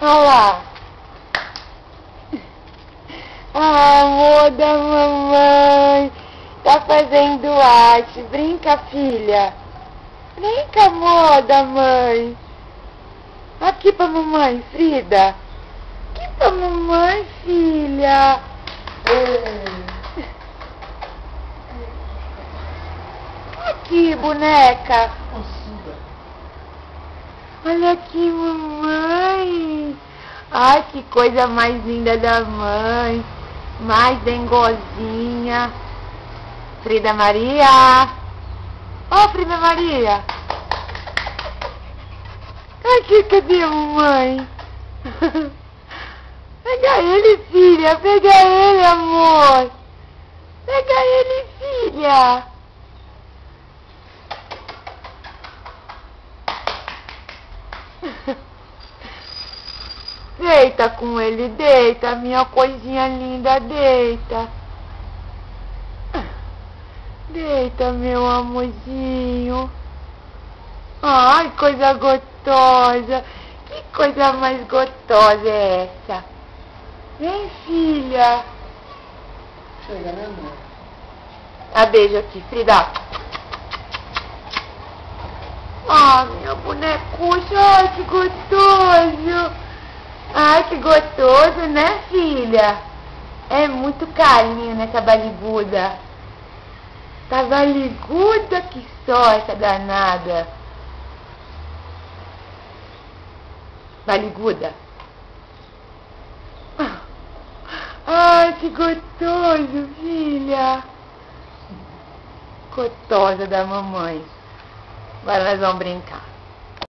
Olha lá. Ah, amor da mamãe. Tá fazendo arte. Brinca, filha. Brinca, amor da mãe. Aqui pra mamãe, Frida. Aqui pra mamãe, filha. Aqui, boneca. Olha aqui, mamãe. Ai, que coisa mais linda da mãe. Mais dengozinha. Frida Maria. Ó, Frida Maria. Aqui, cadê a mamãe? Pega ele, filha. Pega ele, amor. Pega ele, filha. Deita com ele, deita, minha coisinha linda, deita. Deita, meu amorzinho. Ai, coisa gostosa. Que coisa mais gostosa é essa? Vem, filha. Chega, né, amor? Ah, beijo aqui, Frida. Ah, minha bonecucha, ai, que gostoso. Ai, que gostoso, né, filha? É muito carinho nessa barriguda. Tá barriguda que só essa danada. Barriguda. Ai, que gostoso, filha. Gostosa da mamãe. Agora nós vamos brincar.